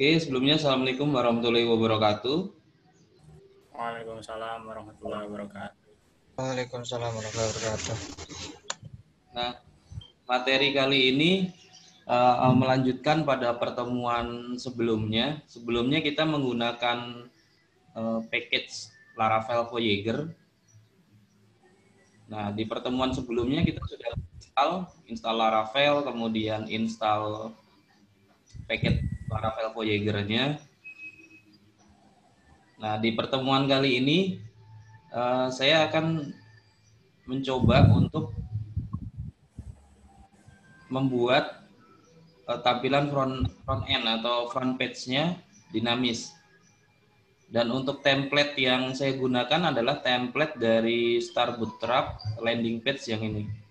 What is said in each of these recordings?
Oke, sebelumnya Assalamualaikum warahmatullahi wabarakatuh. Waalaikumsalam warahmatullahi wabarakatuh. Waalaikumsalam warahmatullahi wabarakatuh. Nah, materi kali ini melanjutkan pada pertemuan sebelumnya. Sebelumnya kita menggunakan package Laravel Voyager. Nah, di pertemuan sebelumnya kita sudah install Laravel, kemudian install package Laravel Voyager-nya. Nah, di pertemuan kali ini saya akan mencoba untuk membuat tampilan front end atau front page-nya dinamis. Dan untuk template yang saya gunakan adalah template dari Star Bootstrap landing page yang ini.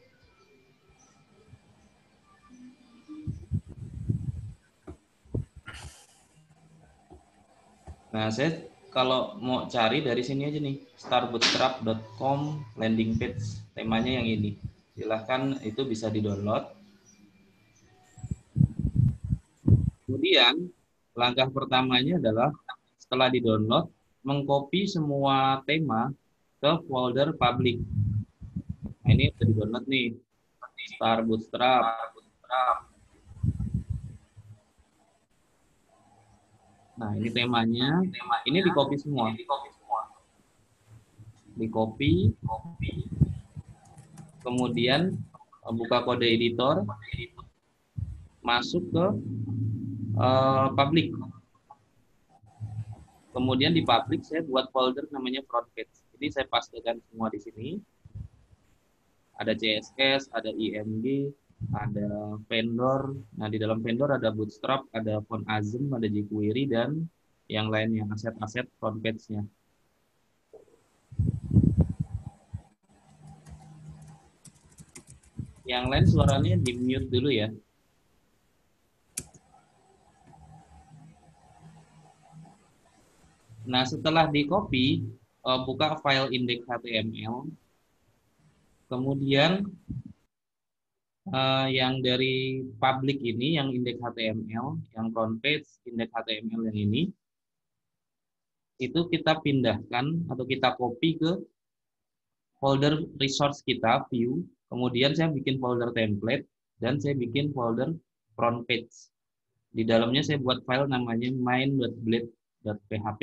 Nah, saya kalau mau cari dari sini aja nih, starbootstrap.com landing page, temanya yang ini. Silahkan itu bisa di-download. Kemudian langkah pertamanya adalah setelah di-download, mengcopy semua tema ke folder public. Nah, ini sudah di-download nih, Star Bootstrap. Nah, ini temanya. Ini di-copy semua. Di-copy. Kemudian buka kode editor, masuk ke public. Kemudian di public saya buat folder namanya front page. Jadi saya pastekan semua di sini. Ada CSS, ada IMG, ada vendor. Nah, di dalam vendor ada Bootstrap, ada Font Asm, ada jQuery, dan yang lainnya, aset-aset front page-nya. Yang lain suaranya di-mute dulu ya. Nah, setelah di-copy, buka file index.html. Kemudian yang dari public ini, yang index.html, yang front page, index.html yang ini, itu kita pindahkan atau kita copy ke folder resource kita, view. Kemudian saya bikin folder template, dan saya bikin folder front page. Di dalamnya saya buat file namanya main.blade.php.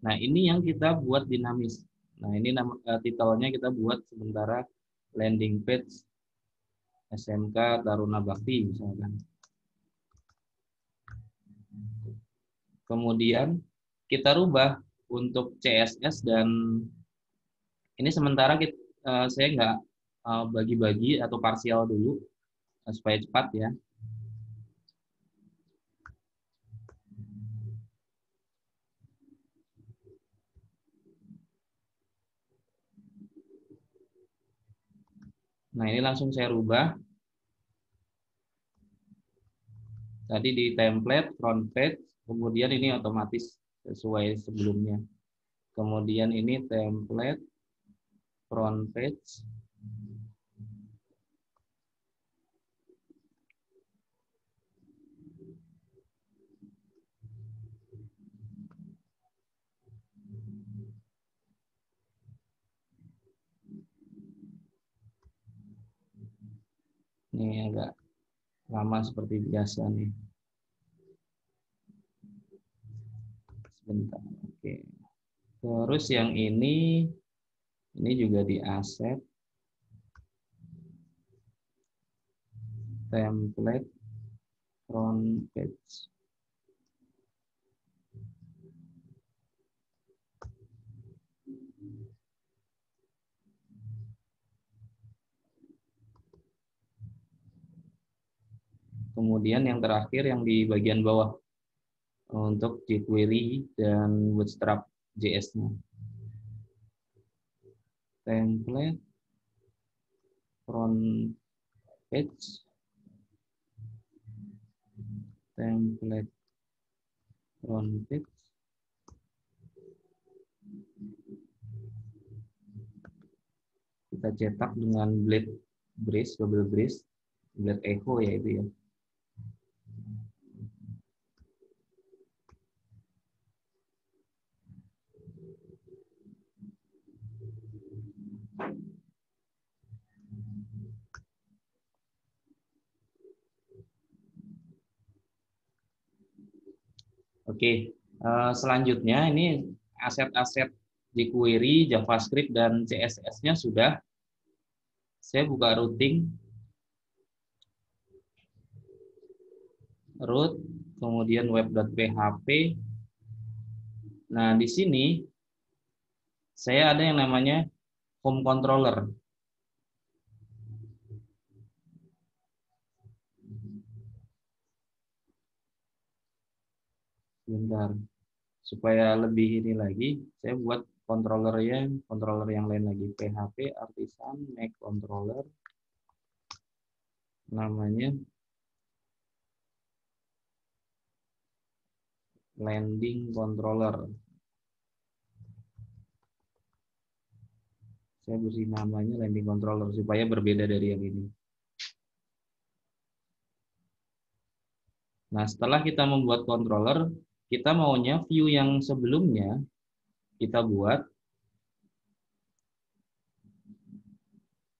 Nah, ini yang kita buat dinamis. Nah, ini titelnya kita buat sementara landing page SMK Taruna Bakti misalkan. Kemudian kita rubah untuk CSS, dan ini sementara saya nggak bagi-bagi atau parsial dulu supaya cepat ya. Nah, ini langsung saya rubah. Tadi di template, front page, kemudian ini otomatis sesuai sebelumnya. Kemudian ini template, front page. Ini agak lama seperti biasa nih. Sebentar, oke. Terus yang ini juga di aset, template, front page. Kemudian yang terakhir yang di bagian bawah untuk jQuery dan Bootstrap JS-nya. Template, front page, template, front page. Kita cetak dengan blade brace, double brace, blade echo ya itu ya. Oke, selanjutnya ini aset-aset di query JavaScript dan CSS-nya sudah. Saya buka routing, root, kemudian web.php. Nah, di sini saya ada yang namanya home controller. Bentar, supaya lebih ini lagi, saya buat controller yang lain lagi. PHP Artisan Make Controller, namanya Landing Controller. Saya beri namanya Landing Controller supaya berbeda dari yang ini. Nah, setelah kita membuat controller, kita maunya view yang sebelumnya kita buat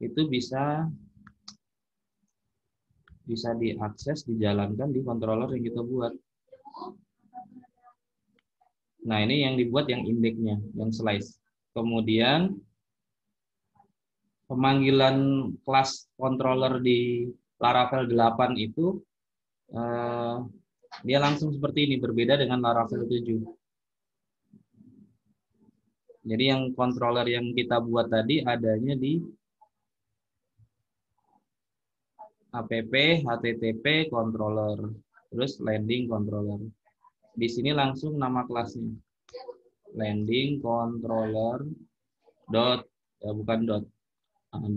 itu bisa diakses, dijalankan di controller yang kita buat. Nah, ini yang dibuat yang indeksnya, yang slice. Kemudian pemanggilan kelas controller di Laravel 8 itu dia langsung seperti ini, berbeda dengan Laravel 7. Jadi yang controller yang kita buat tadi adanya di app http controller, terus landing controller. Di sini langsung nama kelasnya, landing controller dot, ya bukan dot,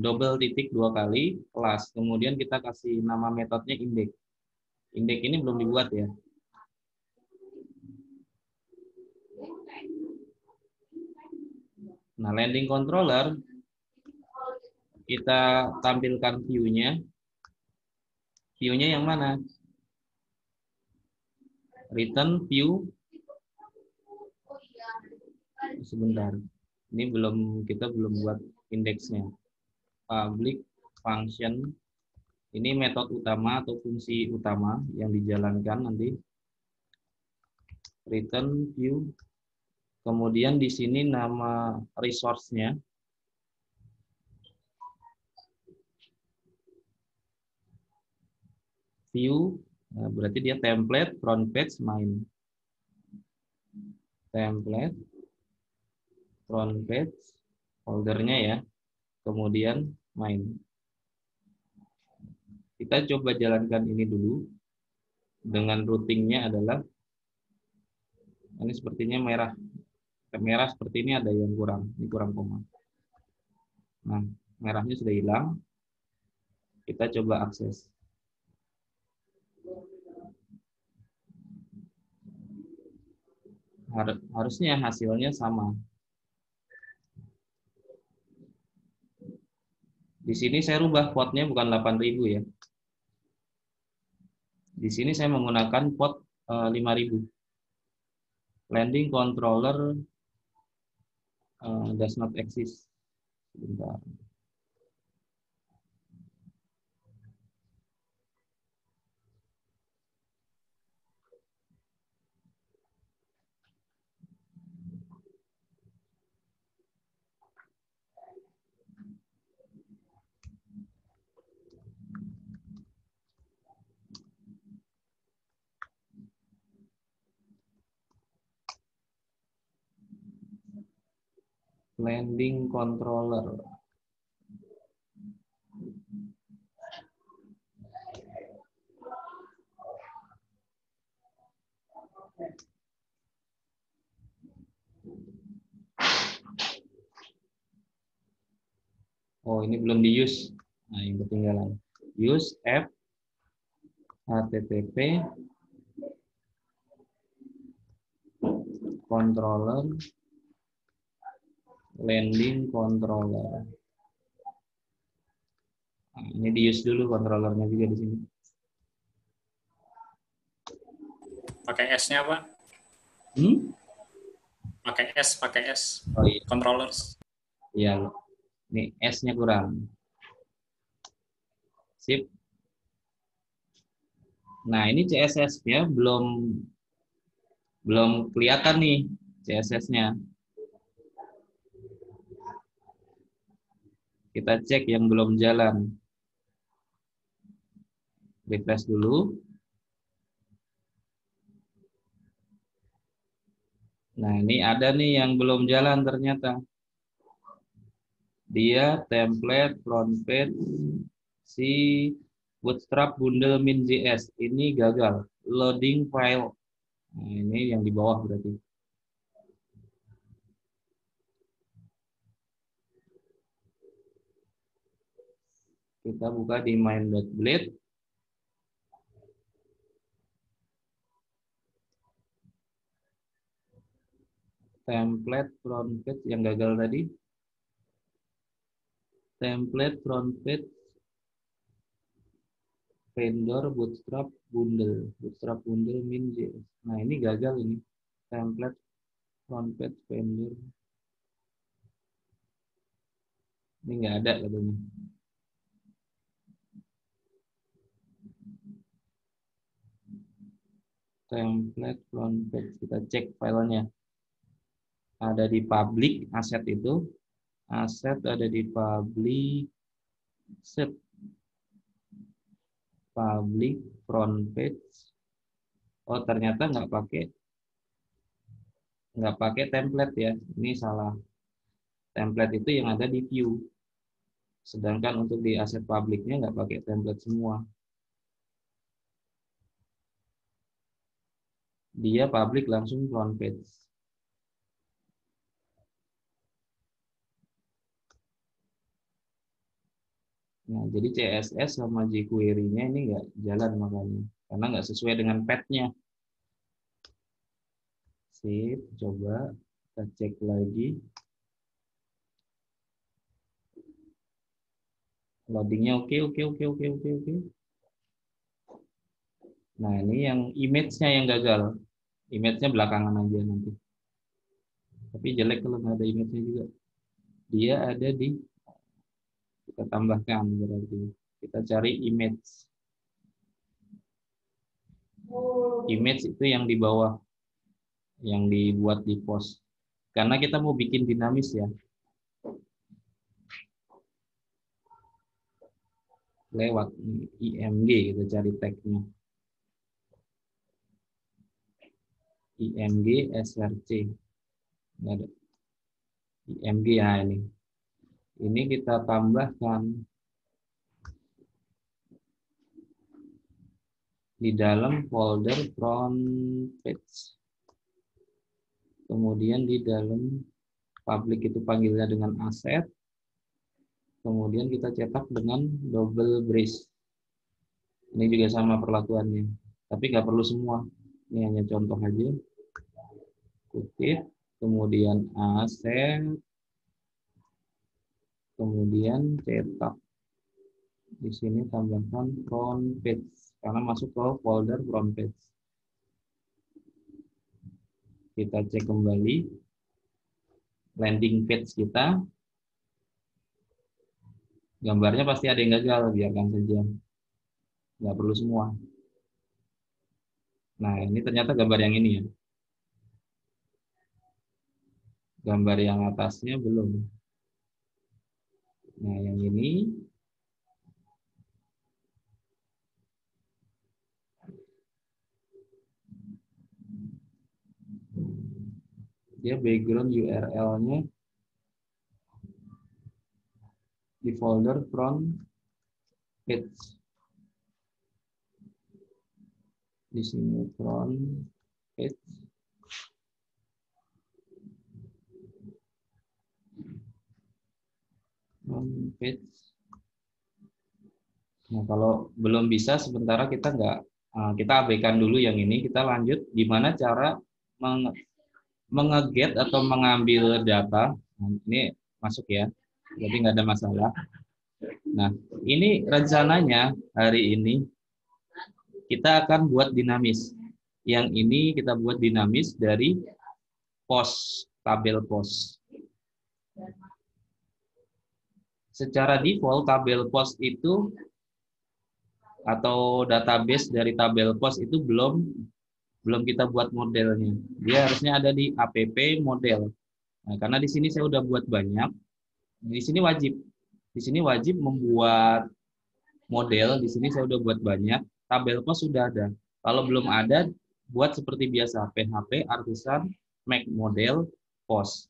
double titik 2 kali kelas. Kemudian kita kasih nama metodenya index. Index ini belum dibuat ya. Nah, landing controller kita tampilkan view-nya. View-nya yang mana? Return view. Sebentar. Ini kita belum buat indeksnya. Public function. Ini metode utama atau fungsi utama yang dijalankan nanti. Return view. Kemudian di sini nama resource-nya. View, nah berarti dia template, front page, main. Template, front page, foldernya ya. Kemudian main. Kita coba jalankan ini dulu. Dengan routingnya adalah, ini sepertinya merah. Merah seperti ini ada yang kurang. Ini kurang koma. Nah, merahnya sudah hilang. Kita coba akses. Harusnya hasilnya sama. Di sini saya rubah potnya bukan 8.000 ya. Di sini saya menggunakan pot 5.000. Landing controller does not exist. Sebentar. Landing controller. Oh, ini belum di use. Nah, yang ketinggalan. Use app http controller landing controller. Nah, ini di use dulu controllernya juga di sini. Pakai S-nya, Pak? Pakai S. Oh iya. Controllers. Iya. Ini S-nya kurang. Sip. Nah, ini CSS-nya belum Belum kelihatan nih CSS-nya. Kita cek yang belum jalan. Refresh dulu. Nah, ini ada nih yang belum jalan ternyata. Dia template front page si Bootstrap bundle min.js. Ini gagal. Loading file. Nah, ini yang di bawah berarti. Kita buka di main.blade. Template front page yang gagal tadi. Template front page vendor bootstrap bundle min.js. Nah, ini gagal ini. Template front page vendor. Ini nggak ada katanya. Template front page, kita cek filenya. Ada di public aset itu. Aset ada di public set. Public front page. Oh, ternyata nggak pakai template ya. Ini salah. Template itu yang ada di view. Sedangkan untuk di aset publiknya nggak pakai template semua. Dia public langsung front page. Nah, jadi CSS sama jQuery-nya ini nggak jalan makanya. Karena nggak sesuai dengan path-nya. Sip, coba kita cek lagi. Loadingnya oke. Nah, ini yang image-nya yang gagal. Image-nya belakangan aja nanti. Tapi jelek kalau nggak ada image-nya juga. Dia ada di, kita tambahkan berarti. Kita cari image. Image itu yang di bawah. Yang dibuat di post. Karena kita mau bikin dinamis ya. Lewat IMG kita cari tag-nya. IMG SRC. Nggak ada. IMG ya ini. Ini kita tambahkan di dalam folder front page. Kemudian di dalam public itu panggilnya dengan aset. Kemudian kita cetak dengan double brace. Ini juga sama perlakuannya. Tapi nggak perlu semua. Ini hanya contoh aja. Kutip. Kemudian aset. Kemudian cetak. Di sini tambahkan front page. Karena masuk ke folder front page. Kita cek kembali. Landing page kita. Gambarnya pasti ada yang gagal, biarkan saja. Nggak perlu semua. Nah, ini ternyata gambar yang ini ya. Gambar yang atasnya belum. Nah, yang ini. Dia background URL-nya di folder front page. Di sini front page. Front page. Nah, kalau belum bisa sementara kita kita abaikan dulu yang ini, kita lanjut gimana cara mengeget atau mengambil data. Nah, ini masuk ya, jadi nggak ada masalah. Nah, ini rencananya hari ini kita akan buat dinamis. Yang ini kita buat dinamis dari post, tabel post. Secara default tabel post itu atau database dari tabel post itu belum belum kita buat modelnya. Dia harusnya ada di app model. Nah, karena di sini saya udah buat banyak, di sini wajib. Di sini wajib membuat model, di sini saya udah buat banyak, tabel pos sudah ada. Kalau belum ada, buat seperti biasa, PHP, artisan, make model, post.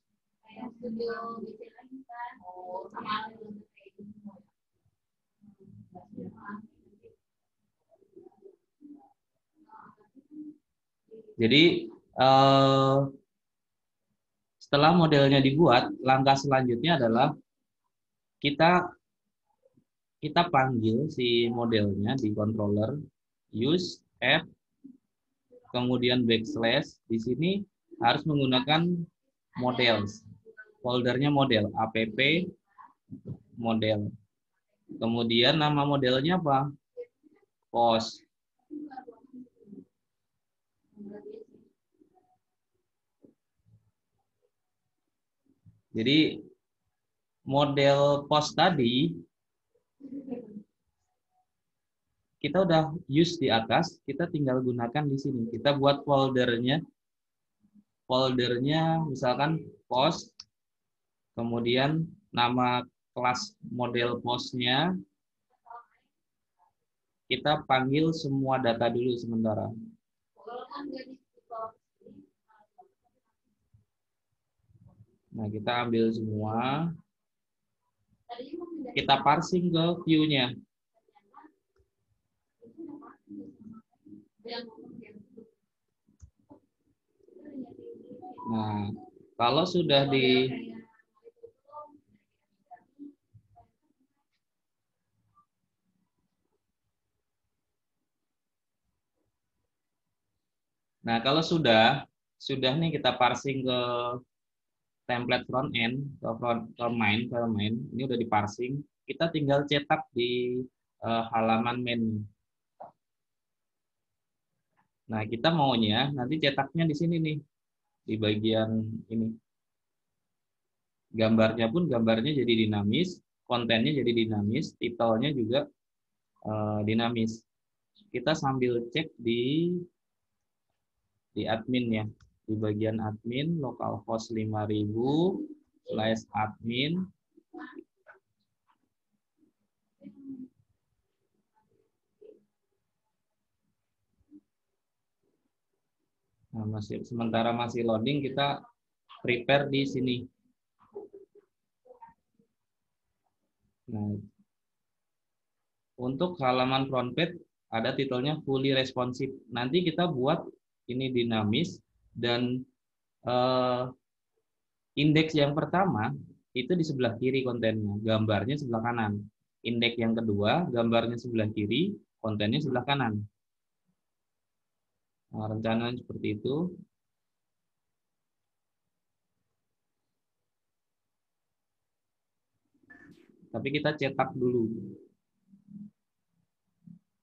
Jadi setelah modelnya dibuat, langkah selanjutnya adalah kita panggil si modelnya di controller, use app, kemudian backslash. Di sini harus menggunakan models, foldernya model, app model. Kemudian nama modelnya apa? Post. Jadi model post tadi kita udah use di atas, kita tinggal gunakan di sini. Kita buat foldernya misalkan post, kemudian nama kelas model postnya, kita panggil semua data dulu sementara. Nah, kita ambil semua, kita parsing ke view-nya. Nah, kalau sudah di kalau sudah nih kita parsing ke template front end, ke main, ini udah diparsing, kita tinggal cetak di halaman menu. Nah, kita maunya nanti cetaknya di sini nih, di bagian ini. Gambarnya jadi dinamis, kontennya jadi dinamis, titelnya juga dinamis. Kita sambil cek di admin ya, di bagian admin localhost 5000/admin. Nah, sementara masih loading, kita prepare di sini. Nah, untuk halaman front page ada titelnya fully responsive. Nanti kita buat ini dinamis dan indeks yang pertama itu di sebelah kiri kontennya, gambarnya sebelah kanan. Indeks yang kedua, gambarnya sebelah kiri, kontennya sebelah kanan. Nah, rencana seperti itu. Tapi kita cetak dulu.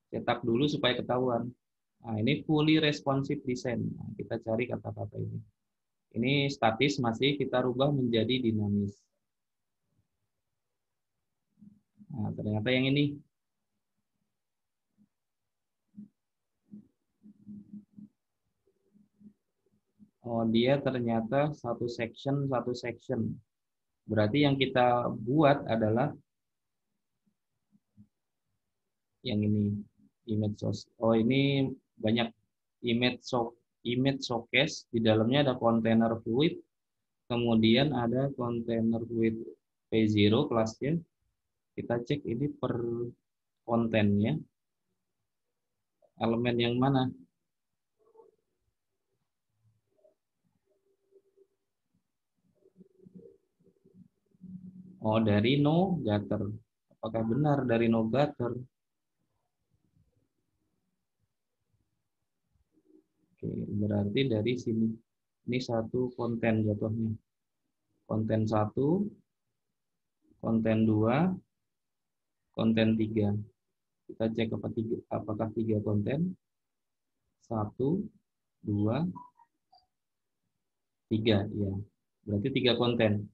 Cetak dulu supaya ketahuan. Nah, ini fully responsive design. Nah, kita cari kata-kata ini. Ini statis masih kita rubah menjadi dinamis. Nah, ternyata yang ini. Oh, dia ternyata satu section. Berarti yang kita buat adalah yang ini, image source. Oh, ini banyak image showcase. Di dalamnya ada container fluid. Kemudian ada container fluid P0 kelasnya. Kita cek ini per kontennya. Elemen yang mana? Oh, dari NoGutter. Apakah benar dari NoGutter? Oke, berarti dari sini. Ini satu konten jatuhnya. Konten 1, konten 2, konten 3. Kita cek apakah 3 konten. 1, 2, 3. Ya, berarti 3 konten.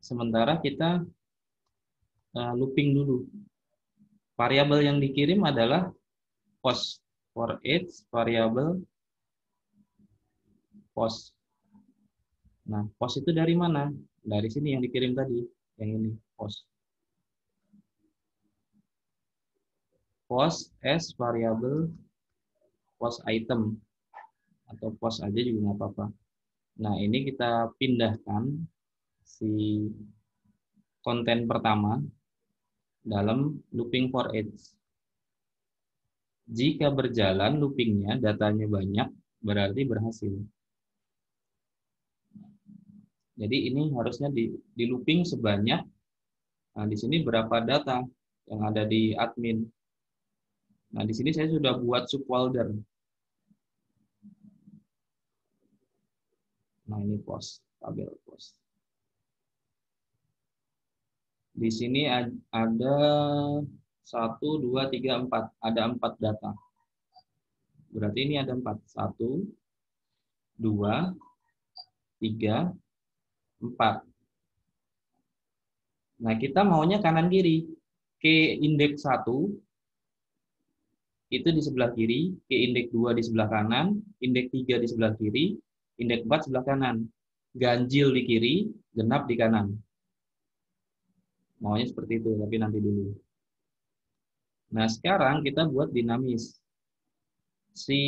Sementara kita looping dulu. Variabel yang dikirim adalah post. for each variable post. Nah, post itu dari mana? Dari sini yang dikirim tadi, yang ini post. Post as variable post item atau post aja juga nggak apa-apa. Nah, ini kita pindahkan si konten pertama dalam looping for each. Jika berjalan loopingnya, datanya banyak, berarti berhasil. Jadi ini harusnya di looping sebanyak. Nah, di sini berapa data yang ada di admin. Nah, di sini saya sudah buat subfolder. Nah, ini post, tabel post. Di sini ada 1, 2, 3, 4. Ada 4 data. Berarti ini ada 4. 1, 2, 3, 4. Nah, kita maunya kanan kiri. Ke indeks 1 itu di sebelah kiri, ke indeks 2 di sebelah kanan, indeks 3 di sebelah kiri, indeks 4 sebelah kanan. Ganjil di kiri, genap di kanan. Maunya seperti itu, tapi nanti dulu. Nah, sekarang kita buat dinamis. Si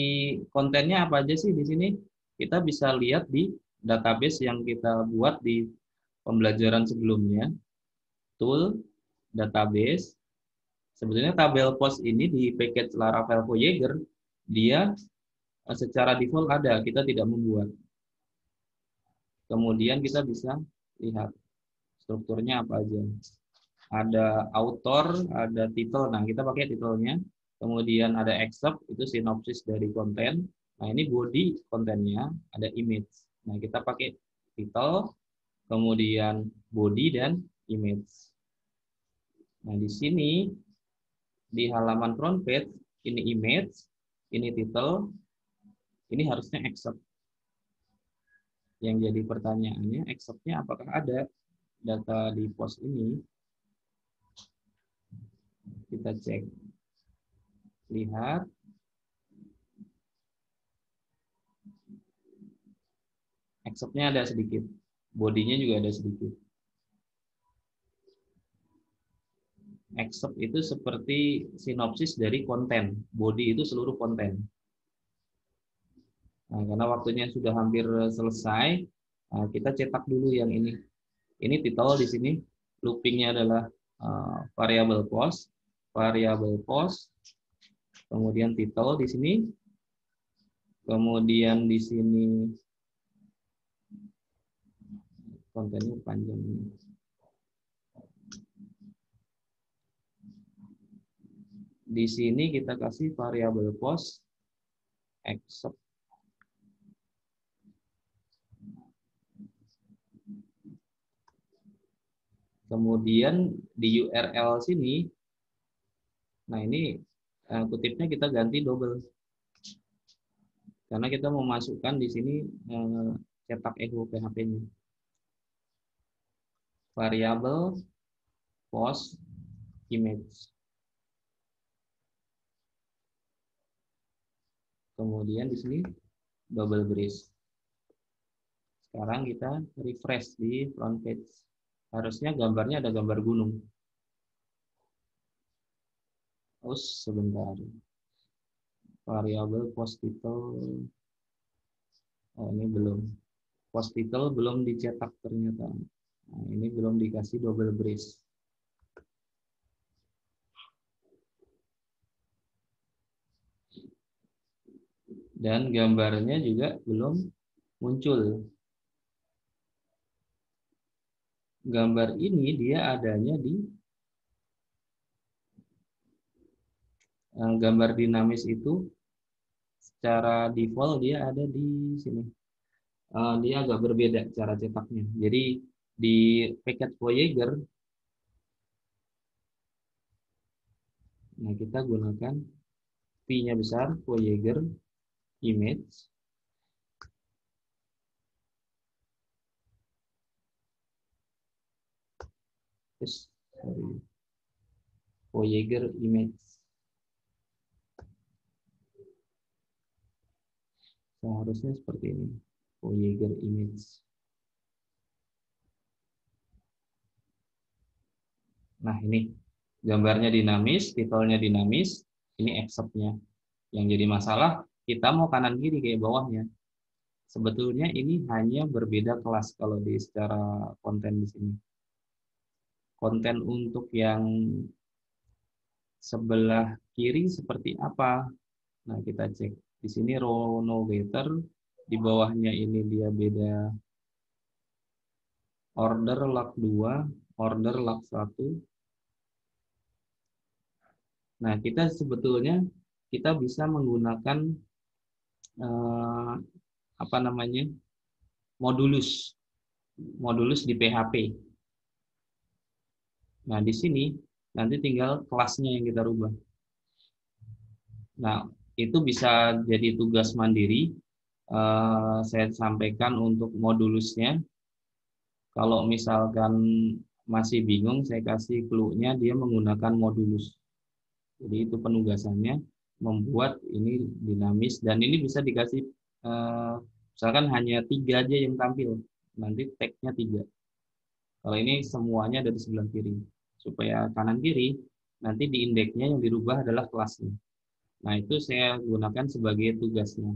kontennya apa aja sih di sini? Kita bisa lihat di database yang kita buat di pembelajaran sebelumnya. Tool, database. Sebetulnya tabel post ini di package Laravel Voyager, dia secara default ada, kita tidak membuat. Kemudian kita bisa lihat strukturnya apa aja. Ada author, ada title. Nah, kita pakai titelnya. Kemudian ada excerpt, itu sinopsis dari konten. Nah, ini body kontennya, ada image. Nah, kita pakai title, kemudian body dan image. Nah, di sini di halaman front page, ini image, ini title, ini harusnya excerpt. Yang jadi pertanyaannya, excerpt-nya apakah ada data di post ini? Kita cek. Lihat. Excerpt-nya ada sedikit. Body-nya juga ada sedikit. Excerpt itu seperti sinopsis dari konten. Body itu seluruh konten. Nah, karena waktunya sudah hampir selesai, kita cetak dulu yang ini. Ini title di sini. Loopingnya adalah variable post, kemudian title di sini, kemudian di sini kontennya panjang ini. Di sini kita kasih variable post except. Kemudian di URL sini, nah ini kutipnya kita ganti double. Karena kita mau masukkan di sini cetak echo PHP-nya. Variable post image. Kemudian di sini double brace. Sekarang kita refresh di front page. Harusnya gambarnya ada gambar gunung. Oh, sebentar. Variable post title. Oh, ini belum. Post title belum dicetak ternyata. Nah, ini belum dikasih double brace. Dan gambarnya juga belum muncul. Gambar ini dia adanya di gambar dinamis itu secara default dia ada di sini. Dia agak berbeda cara cetaknya. Jadi di package Voyager, nah kita gunakan V-nya besar, Voyager image. Voyager image. Seharusnya seperti ini. Voyager image. Nah, ini gambarnya dinamis, titelnya dinamis, ini accept-nya. Yang jadi masalah, kita mau kanan kiri kayak bawahnya. Sebetulnya ini hanya berbeda kelas kalau di secara konten di sini. Konten untuk yang sebelah kiri seperti apa? Nah, kita cek. Di sini row no getter, di bawahnya ini dia beda order log 2, order log 1. Nah, kita sebetulnya kita bisa menggunakan apa namanya? Modulus. Modulus di PHP. Nah, di sini nanti tinggal kelasnya yang kita rubah. Nah, itu bisa jadi tugas mandiri. Saya sampaikan untuk modulusnya. Kalau misalkan masih bingung, saya kasih clue-nya dia menggunakan modulus. Jadi itu penugasannya membuat ini dinamis dan ini bisa dikasih misalkan hanya 3 aja yang tampil, nanti tag-nya 3. Kalau ini semuanya ada di sebelah kiri, supaya kanan kiri nanti di indeksnya yang dirubah adalah kelasnya. Nah, itu saya gunakan sebagai tugasnya.